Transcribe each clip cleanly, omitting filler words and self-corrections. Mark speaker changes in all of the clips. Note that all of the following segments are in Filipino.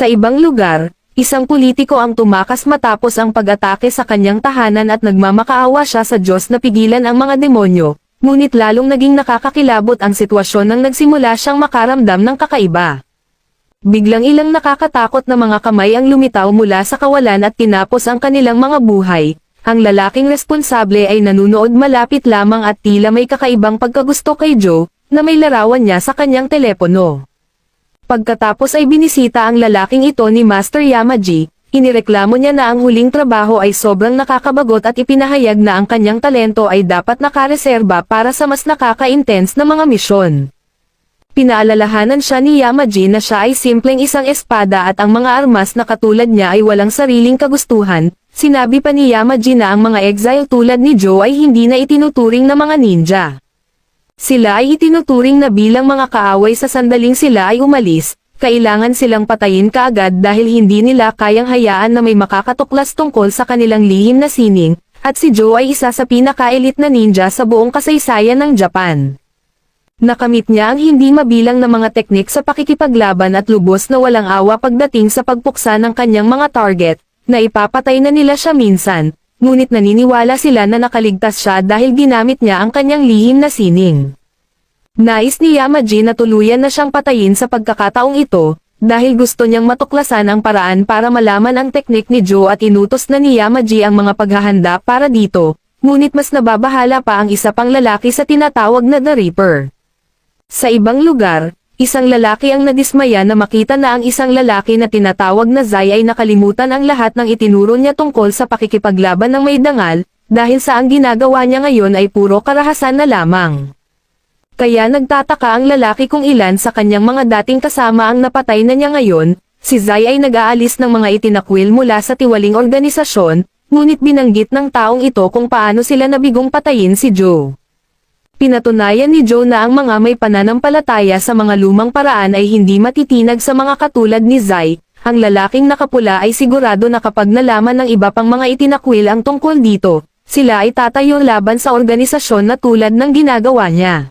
Speaker 1: Sa ibang lugar, isang politiko ang tumakas matapos ang pag-atake sa kanyang tahanan at nagmamakaawa siya sa Diyos na pigilan ang mga demonyo, ngunit lalong naging nakakakilabot ang sitwasyon nang nagsimula siyang makaramdam ng kakaiba. Biglang ilang nakakatakot na mga kamay ang lumitaw mula sa kawalan at tinapos ang kanilang mga buhay. Ang lalaking responsable ay nanunood malapit lamang at tila may kakaibang pagkagusto kay Joe, na may larawan niya sa kanyang telepono. Pagkatapos ay binisita ang lalaking ito ni Master Yamaji, inireklamo niya na ang huling trabaho ay sobrang nakakabagot at ipinahayag na ang kanyang talento ay dapat nakareserba para sa mas nakaka-intense na mga misyon. Pinaalalahanan siya ni Yamaji na siya ay simpleng isang espada at ang mga armas na katulad niya ay walang sariling kagustuhan. Sinabi pa ni Yamaji na ang mga exile tulad ni Joe ay hindi na itinuturing na mga ninja. Sila ay itinuturing na bilang mga kaaway sa sandaling sila ay umalis, kailangan silang patayin kaagad dahil hindi nila kayang hayaan na may makakatuklas tungkol sa kanilang lihim na sining, at si Joe ay isa sa pinaka-elite na ninja sa buong kasaysayan ng Japan. Nakamit niya ang hindi mabilang na mga teknik sa pakikipaglaban at lubos na walang awa pagdating sa pagpuksa ng kanyang mga target, na ipapatay na nila siya minsan. Ngunit naniniwala sila na nakaligtas siya dahil ginamit niya ang kanyang lihim na sining. Nais ni Yamaji na tuluyan na siyang patayin sa pagkakataong ito, dahil gusto niyang matuklasan ang paraan para malaman ang teknik ni Joe at inutos na ni Yamaji ang mga paghahanda para dito, ngunit mas nababahala pa ang isa pang lalaki sa tinatawag na The Reaper. Sa ibang lugar, isang lalaki ang nadismaya na makita na ang isang lalaki na tinatawag na Zai ay nakalimutan ang lahat ng itinuro niya tungkol sa pakikipaglaban ng may dangal, dahil sa ang ginagawa niya ngayon ay puro karahasan na lamang. Kaya nagtataka ang lalaki kung ilan sa kanyang mga dating kasama ang napatay na niya ngayon. Si Zai ay nag-aalis ng mga itinakwil mula sa tiwaling organisasyon, ngunit binanggit ng taong ito kung paano sila nabigong patayin si Joe. Pinatunayan ni Joe na ang mga may pananampalataya sa mga lumang paraan ay hindi matitinag sa mga katulad ni Zai. Ang lalaking nakapula ay sigurado na kapag nalaman ng iba pang mga itinakwil ang tungkol dito, sila ay tatayo laban sa organisasyon na tulad ng ginagawa niya.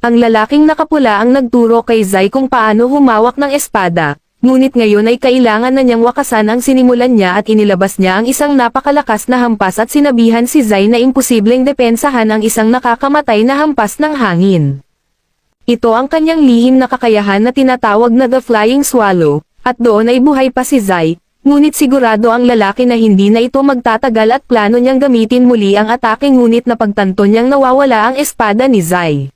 Speaker 1: Ang lalaking nakapula ang nagturo kay Zai kung paano humawak ng espada, ngunit ngayon ay kailangan na niyang wakasan ang sinimulan niya at inilabas niya ang isang napakalakas na hampas at sinabihan si Zai na imposibleng depensahan ang isang nakakamatay na hampas ng hangin. Ito ang kanyang lihim na kakayahan na tinatawag na The Flying Swallow, at doon ay buhay pa si Zai, ngunit sigurado ang lalaki na hindi na ito magtatagal at plano niyang gamitin muli ang atake ngunit napagtanto niyang nawawala ang espada ni Zai.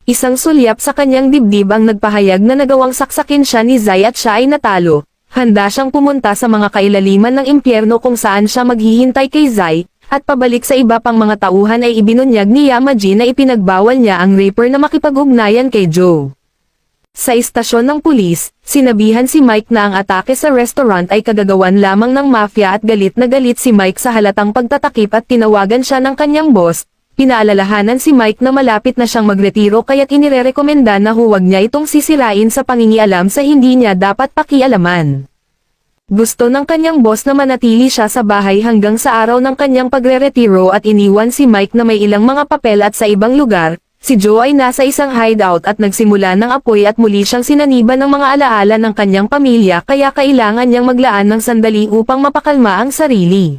Speaker 1: Isang sulyap sa kanyang dibdib ang nagpahayag na nagawang saksakin siya ni Zai at siya ay natalo. Handa siyang pumunta sa mga kailaliman ng impyerno kung saan siya maghihintay kay Zai, at pabalik sa iba pang mga tauhan ay ibinunyag ni Yamaji na ipinagbawal niya ang Reaper na makipag-ugnayan kay Joe. Sa istasyon ng pulis, sinabihan si Mike na ang atake sa restaurant ay kagagawan lamang ng mafia at galit na galit si Mike sa halatang pagtatakip at tinawagan siya ng kanyang boss. Pinaalalahanan si Mike na malapit na siyang magretiro kaya't inirekomenda na huwag niya itong sisirain sa pangingialam sa hindi niya dapat pakialaman. Gusto ng kanyang boss na manatili siya sa bahay hanggang sa araw ng kanyang pagreretiro at iniwan si Mike na may ilang mga papel at sa ibang lugar. Si Joe ay nasa isang hideout at nagsimula ng apoy at muli siyang sinaniban ng mga alaala ng kanyang pamilya kaya kailangan niyang maglaan ng sandali upang mapakalma ang sarili.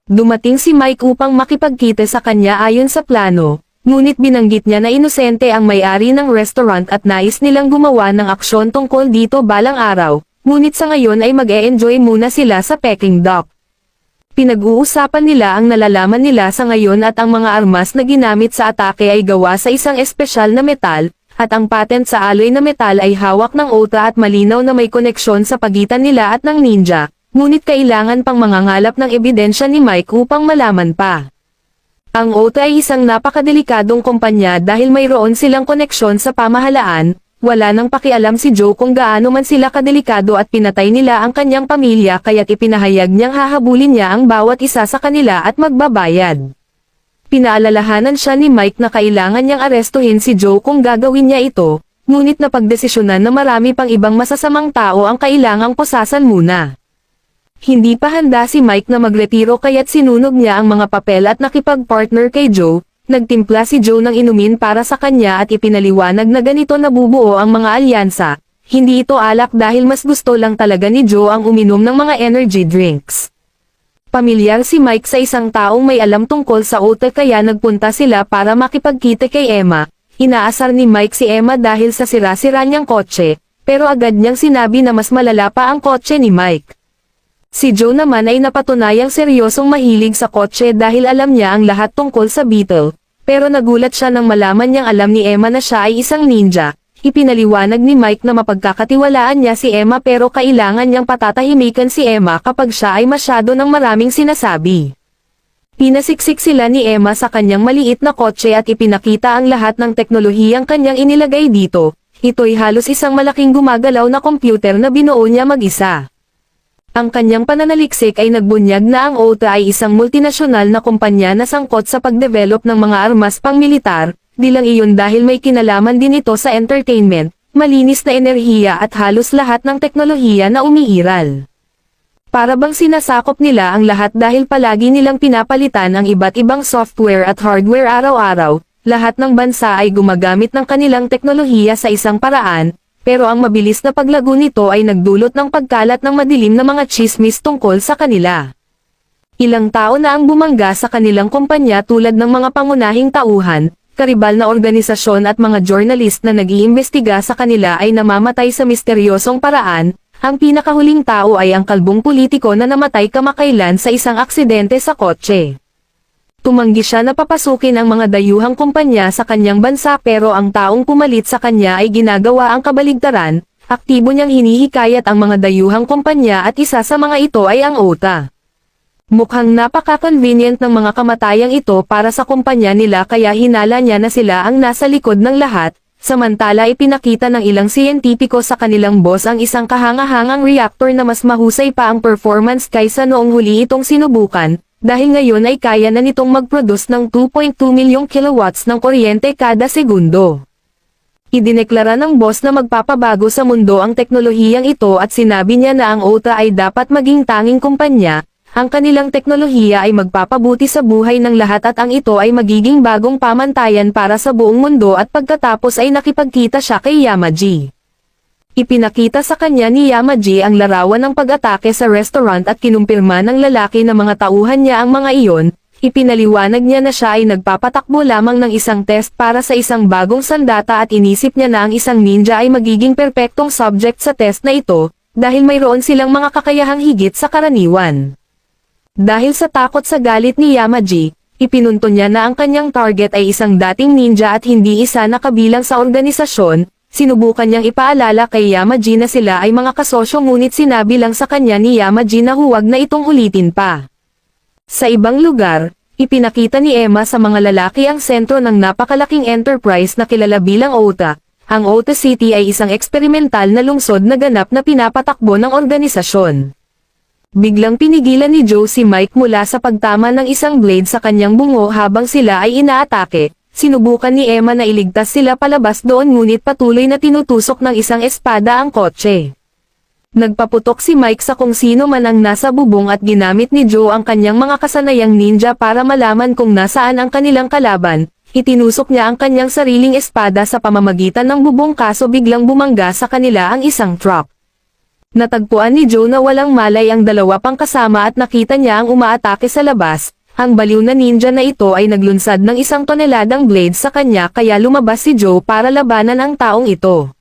Speaker 1: Dumating si Mike upang makipagkita sa kanya ayon sa plano, ngunit binanggit niya na inosente ang may-ari ng restaurant at nais nilang gumawa ng aksyon tungkol dito balang araw, ngunit sa ngayon ay mag-e-enjoy muna sila sa Peking Duck. Pinag-uusapan nila ang nalalaman nila sa ngayon at ang mga armas na ginamit sa atake ay gawa sa isang espesyal na metal, at ang patent sa alloy na metal ay hawak ng Ota at malinaw na may koneksyon sa pagitan nila at ng ninja. Ngunit kailangan pang mangangalap ng ebidensya ni Mike upang malaman pa. Ang Ota ay isang napakadelikadong kumpanya dahil mayroon silang koneksyon sa pamahalaan, wala nang pakialam si Joe kung gaano man sila kadelikado at pinatay nila ang kanyang pamilya kaya't ipinahayag niyang hahabulin niya ang bawat isa sa kanila at magbabayad. Pinaalalahanan siya ni Mike na kailangan niyang arestuhin si Joe kung gagawin niya ito, ngunit napagdesisyonan na marami pang ibang masasamang tao ang kailangang pusasan muna. Hindi pa handa si Mike na magretiro kaya't sinunog niya ang mga papel at nakipag-partner kay Joe, nagtimpla si Joe ng inumin para sa kanya at ipinaliwanag na ganito nabubuo ang mga alyansa, hindi ito alak dahil mas gusto lang talaga ni Joe ang uminom ng mga energy drinks. Pamilyar si Mike sa isang taong may alam tungkol sa OTA kaya nagpunta sila para makipagkita kay Emma. Inaasar ni Mike si Emma dahil sa sira-sira niyang kotse, pero agad niyang sinabi na mas malala pa ang kotse ni Mike. Si Joe naman ay napatunayang seryosong mahilig sa kotse dahil alam niya ang lahat tungkol sa Beetle, pero nagulat siya nang malaman niyang alam ni Emma na siya ay isang ninja. Ipinaliwanag ni Mike na mapagkakatiwalaan niya si Emma pero kailangan niyang patatahimikan si Emma kapag siya ay masyado ng maraming sinasabi. Pinasiksik sila ni Emma sa kanyang maliit na kotse at ipinakita ang lahat ng teknolohiyang kanyang inilagay dito. Ito'y halos isang malaking gumagalaw na computer na binuo niya mag-isa. Ang kanyang pananaliksik ay nagbunyag na ang OTA ay isang multinasyonal na kumpanya na sangkot sa pagdevelop ng mga armas pang-militar. Di lang iyon dahil may kinalaman din ito sa entertainment, malinis na enerhiya at halos lahat ng teknolohiya na umiiral. Para bang sinasakop nila ang lahat dahil palagi nilang pinapalitan ang iba't ibang software at hardware araw-araw, lahat ng bansa ay gumagamit ng kanilang teknolohiya sa isang paraan, pero ang mabilis na paglago nito ay nagdulot ng pagkalat ng madilim na mga tsismis tungkol sa kanila. Ilang tao na ang bumangga sa kanilang kumpanya tulad ng mga pangunahing tauhan, karibal na organisasyon at mga journalist na nag-iimbestiga sa kanila ay namamatay sa misteryosong paraan. Ang pinakahuling tao ay ang kalbong politiko na namatay kamakailan sa isang aksidente sa kotse. Tumanggi siya na papasukin ang mga dayuhang kumpanya sa kanyang bansa pero ang taong pumalit sa kanya ay ginagawa ang kabaligtaran, aktibo niyang hinihikayat ang mga dayuhang kumpanya at isa sa mga ito ay ang OTA. Mukhang napaka-convenient ng mga kamatayang ito para sa kumpanya nila kaya hinala niya na sila ang nasa likod ng lahat, samantala ipinakita ng ilang siyentipiko sa kanilang boss ang isang kahanga-hangang reactor na mas mahusay pa ang performance kaysa noong huli itong sinubukan, dahil ngayon ay kaya na nitong mag-produce ng 2.2 milyong kilowatts ng kuryente kada segundo. Idineklara ng boss na magpapabago sa mundo ang teknolohiyang ito at sinabi niya na ang OTA ay dapat maging tanging kumpanya. Ang kanilang teknolohiya ay magpapabuti sa buhay ng lahat at ang ito ay magiging bagong pamantayan para sa buong mundo at pagkatapos ay nakipagkita siya kay Yamaji. Ipinakita sa kanya ni Yamaji ang larawan ng pag-atake sa restaurant at kinumpirma ng lalaki na mga tauhan niya ang mga iyon. Ipinaliwanag niya na siya ay nagpapatakbo lamang ng isang test para sa isang bagong sandata at inisip niya na ang isang ninja ay magiging perpektong subject sa test na ito, dahil mayroon silang mga kakayahang higit sa karaniwan. Dahil sa takot sa galit ni Yamaji, ipinunto niya na ang kanyang target ay isang dating ninja at hindi isa na kabilang sa organisasyon. Sinubukan niyang ipaalala kay Yamaji na sila ay mga kasosyo ngunit sinabi lang sa kanya ni Yamaji na huwag na itong ulitin pa. Sa ibang lugar, ipinakita ni Emma sa mga lalaki ang sentro ng napakalaking enterprise na kilala bilang OTA. Ang OTA City ay isang eksperimental na lungsod na ganap na pinapatakbo ng organisasyon. Biglang pinigilan ni Joe si Mike mula sa pagtama ng isang blade sa kanyang bungo habang sila ay inaatake. Sinubukan ni Emma na iligtas sila palabas doon ngunit patuloy na tinutusok ng isang espada ang kotse. Nagpaputok si Mike sa kung sino man ang nasa bubong at ginamit ni Joe ang kanyang mga kasanayang ninja para malaman kung nasaan ang kanilang kalaban. Itinusok niya ang kanyang sariling espada sa pamamagitan ng bubong kaso biglang bumangga sa kanila ang isang truck. Natagpuan ni Joe na walang malay ang dalawa pang kasama at nakita niya ang umaatake sa labas. Ang baliw na ninja na ito ay naglunsad ng 1 toneladang blade sa kanya kaya lumabas si Joe para labanan ang taong ito.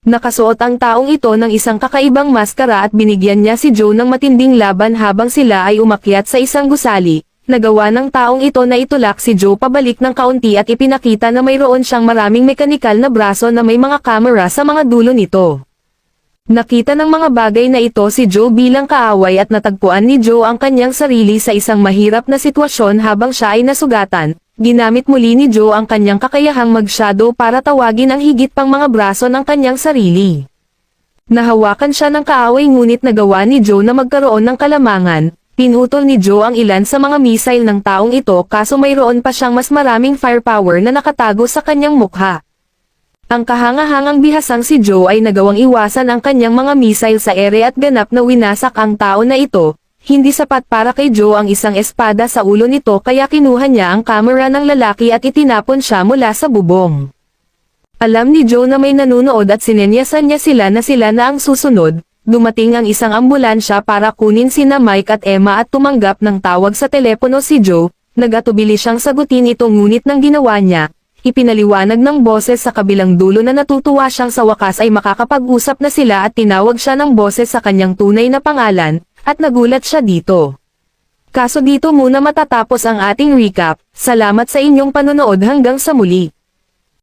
Speaker 1: Nakasuot ang taong ito ng isang kakaibang maskara at binigyan niya si Joe ng matinding laban habang sila ay umakyat sa isang gusali. Nagawa ng taong ito na itulak si Joe pabalik ng kaunti at ipinakita na mayroon siyang maraming mekanikal na braso na may mga kamera sa mga dulo nito. Nakita ng mga bagay na ito si Joe bilang kaaway at natagpuan ni Joe ang kanyang sarili sa isang mahirap na sitwasyon habang siya ay nasugatan. Ginamit muli ni Joe ang kanyang kakayahang mag-shadow para tawagin ang higit pang mga braso ng kanyang sarili. Nahawakan siya ng kaaway ngunit nagawa ni Joe na magkaroon ng kalamangan. Pinutol ni Joe ang ilan sa mga missile ng taong ito kaso mayroon pa siyang mas maraming firepower na nakatago sa kanyang mukha. Ang kahangahangang bihasang si Joe ay nagawang iwasan ang kanyang mga missile sa ere at ganap na winasak ang tao na ito. Hindi sapat para kay Joe ang isang espada sa ulo nito kaya kinuha niya ang kamera ng lalaki at itinapon siya mula sa bubong. Alam ni Joe na may nanunood at sinenyasan niya sila na ang susunod. Dumating ang isang ambulansya para kunin sina Mike at Emma at tumanggap ng tawag sa telepono si Joe. Nagatubili siyang sagutin ito ngunit nang ginawa niya, ipinaliwanag ng boses sa kabilang dulo na natutuwa siyang sa wakas ay makakapag-usap na sila at tinawag siya ng boses sa kanyang tunay na pangalan, at nagulat siya dito. Kaso dito muna matatapos ang ating recap. Salamat sa inyong panonood hanggang sa muli.